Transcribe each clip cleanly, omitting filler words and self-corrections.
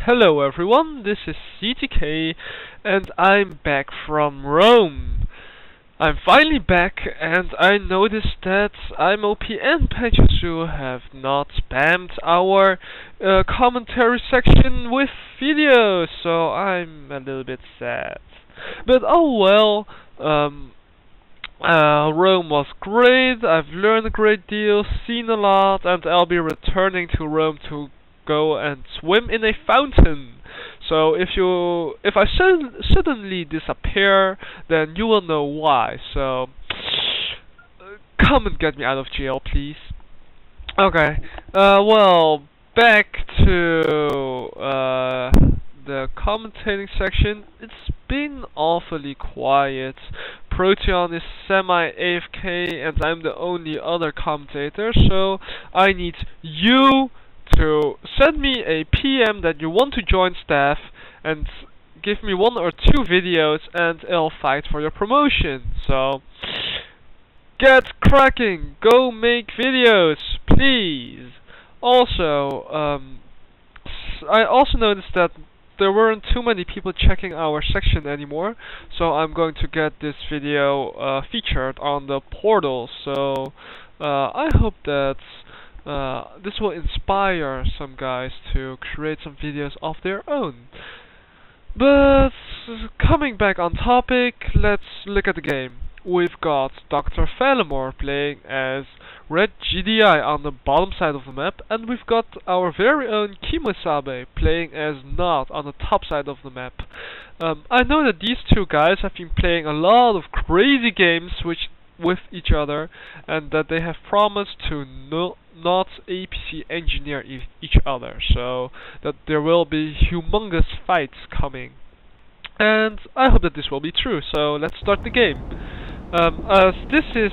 Hello everyone, this is CTK and I'm back from Rome. I'm finally back and I noticed that IMOP and Penchasu have not spammed our commentary section with videos, so I'm a little bit sad. But oh well, Rome was great, I've learned a great deal, seen a lot, and I'll be returning to Rome to go and swim in a fountain. So if I suddenly disappear, then you will know why. So come and get me out of jail, please. Okay. Well, back to the commentating section. It's been awfully quiet. Proteon is semi-AFK and I'm the only other commentator, so I need you to send me a PM that you want to join staff and give me 1 or 2 videos and I'll fight for your promotion. So get cracking, go make videos, please. Also, I also noticed that there weren't too many people checking our section anymore, so I'm going to get this video featured on the portal. So I hope that this will inspire some guys to create some videos of their own. But coming back on topic, let's look at the game. We've got Dr. Falamore playing as Red GDI on the bottom side of the map, and we've got our very own Kimosabe playing as Not on the top side of the map. I know that these two guys have been playing a lot of crazy games with each other, and that they have promised to not APC engineer each other, so that there will be humongous fights coming. And I hope that this will be true, so let's start the game. As this is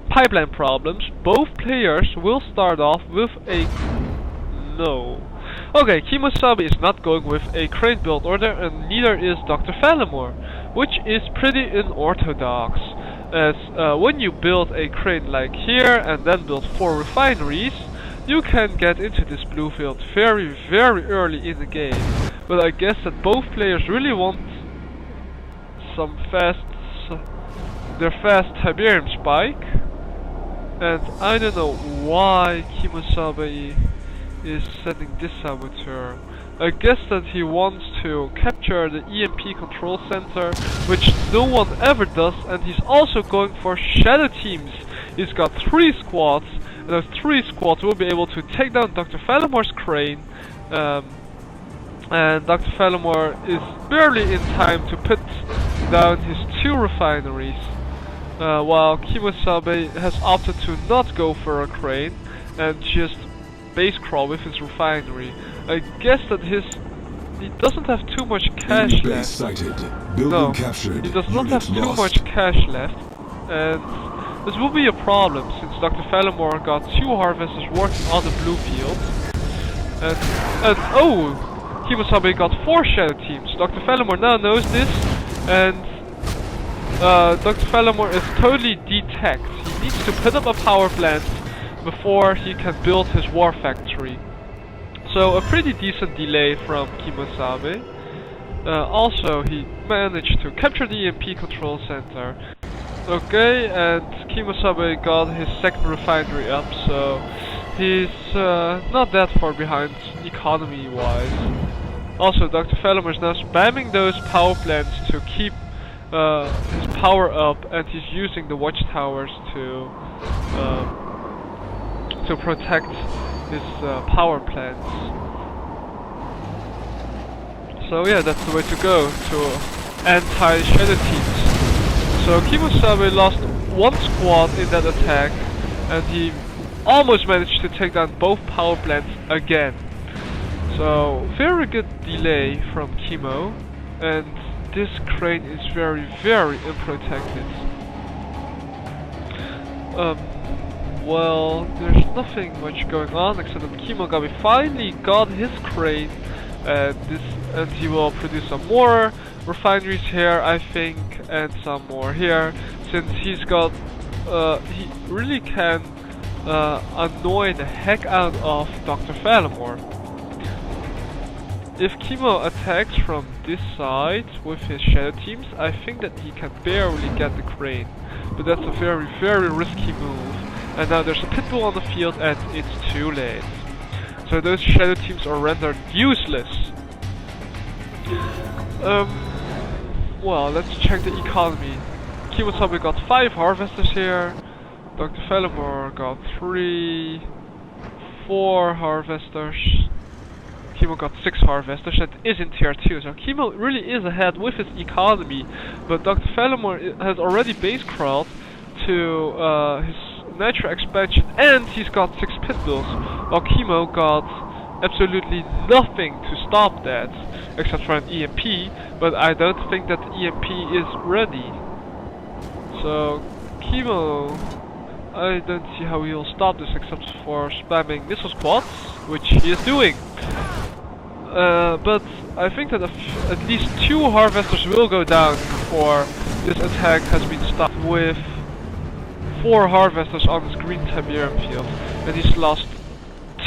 pipeline problems, both players will start off with a no. Okay, Kimosabe is not going with a crane build order, and neither is Dr. Falamore, which is pretty unorthodox. As when you build a crane like here and then build 4 refineries, you can get into this blue field very early in the game. But I guess that both players really want their fast Tiberium spike, and I don't know why Kimosabe is sending this saboteur. I guess that he wants to capture the EMP control center, which no one ever does, and he's also going for shadow teams. He's got 3 squads, and those 3 squads will be able to take down Dr. Falamore's crane, and Dr. Falamore is barely in time to put down his 2 refineries, while Kimosabe has opted to not go for a crane and just base crawl with his refinery. I guess that he doesn't have too much cash left. Sighted. Building captured. He does not have too much cash left, and this will be a problem since Dr. Falamore got 2 harvesters working on the blue field, and oh, Kimosabe got 4 shadow teams. Dr. Falamore now knows this, and Dr. Falamore is totally detached. He needs to put up a power plant before he can build his war factory. So a pretty decent delay from Kimosabe. Also, he managed to capture the EMP control center. Okay, and Kimosabe got his 2nd refinery up, so he's not that far behind economy-wise. Also, Dr. Falamore is now spamming those power plants to keep his power up, and he's using the watchtowers to protect his power plants. So yeah, that's the way to go to anti-shadow teams. So Kimosabe lost 1 squad in that attack, and he almost managed to take down both power plants again. So very good delay from Kimo, and this crane is very unprotected. Well, there's nothing much going on except that Kimosabe finally got his crane, and he will produce some more refineries here, I think, and some more here, since he's got he really can annoy the heck out of Dr. Falamore. if Chemo attacks from this side with his shadow teams, I think that he can barely get the crane. But that's a very, very risky move. And now there's a pitbull on the field and it's too late. So those shadow teams are rendered useless. Well, let's check the economy. Kemosabe got 5 harvesters here. Dr. Felomore got 3, 4 harvesters. Chemo got 6 harvesters and is in tier 2. So Chemo really is ahead with his economy. But Dr. Felomore has already base crawled to his natural expansion and he's got 6 pitbulls. While Chemo got absolutely nothing to stop that. Except for an EMP. But I don't think that the EMP is ready. So Chemo, I don't see how he'll stop this except for spamming missile squads, which he is doing. But I think that at least 2 harvesters will go down before this attack has been stopped with 4 harvesters on his green Tiberium field. And he's lost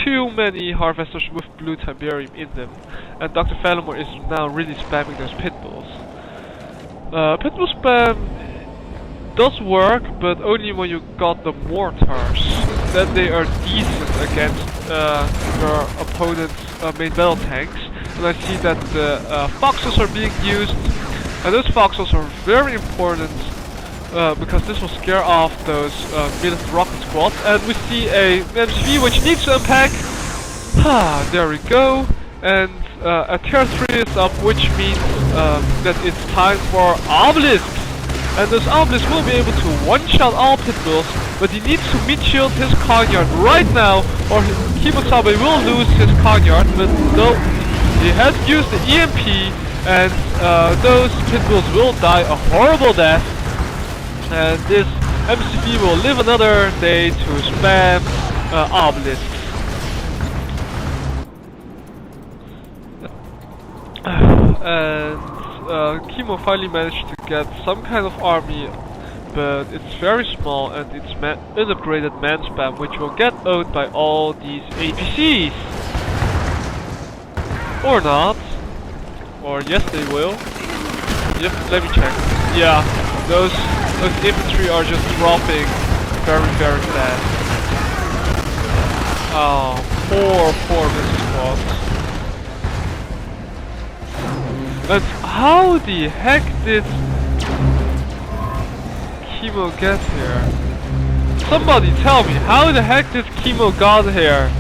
too many harvesters with blue Tiberium in them. And Dr. Felomore is now really spamming those pitbulls. Pitbull spam does work, but only when you got the mortars. Then they are decent against your opponent's main battle tanks. And I see that the foxes are being used. And those foxes are very important because this will scare off those militant rocket squads. And we see a MCV which needs to unpack. There we go. And a tier 3 is up, which means that it's time for obelisks. And those obelisks will be able to one-shot all pitbulls, but he needs to mid-shield his Conyard right now, or Kemosabe will lose his Conyard. But no, he has used the EMP, and those pitbulls will die a horrible death. And this MCV will live another day to spam obelisks. And Chemo finally managed to get some kind of army, but it's very small and it's unupgraded man spam, which will get owned by all these APCs. Or not. Or yes, they will. Yep, let me check. Yeah, those infantry are just dropping very, very fast. Oh, poor missile squads. And how the heck did Chemo get here? Somebody tell me, how the heck did Chemo got here?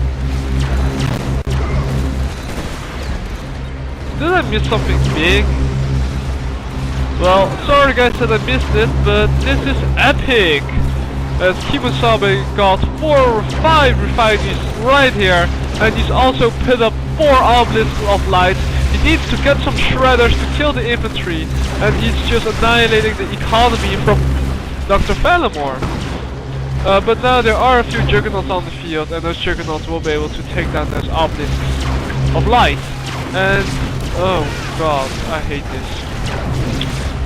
Did I miss something big? Well, sorry guys that I missed it, but this is epic! As Kemosabe got 4 or 5 refineries right here, and he's also put up 4 obelisks of light. He needs to get some shredders to kill the infantry, and he's just annihilating the economy from Dr. Felomore. But now there are a few juggernauts on the field, and those juggernauts will be able to take down those obelisks of light. And oh god, I hate this.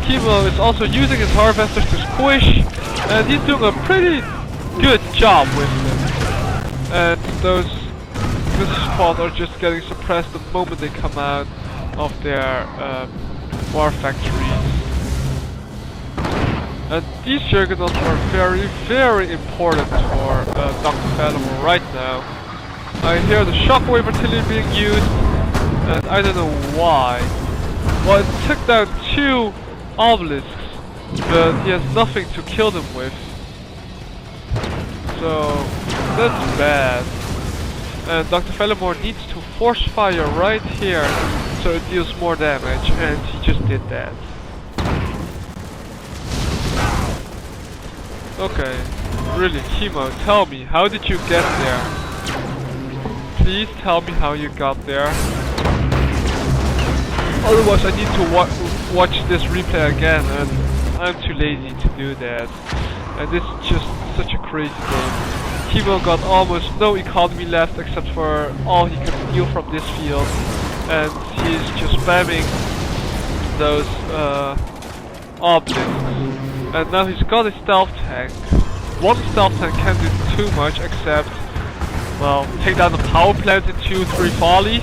Chemo is also using his harvesters to squish, and he's doing a pretty good job with them. And those squads are just getting suppressed the moment they come out of their war factories. And these juggernauts are very, very important for Dr. Felomore right now. I hear the shockwave artillery being used, and I don't know why. Well, it took down 2 obelisks, but he has nothing to kill them with. So that's bad. And Dr. Felomore needs to force fire right here so it deals more damage, and he just did that. Okay, really, Chemo, tell me, how did you get there? Please tell me how you got there. Otherwise I need to watch this replay again, and I'm too lazy to do that. And this is just such a crazy game. Chemo got almost no economy left except for all he can steal from this field, and he's just spamming those obelisks. And now he's got a stealth tank. One stealth tank can't do too much except, well, take down the power plant in 2-3 volleys.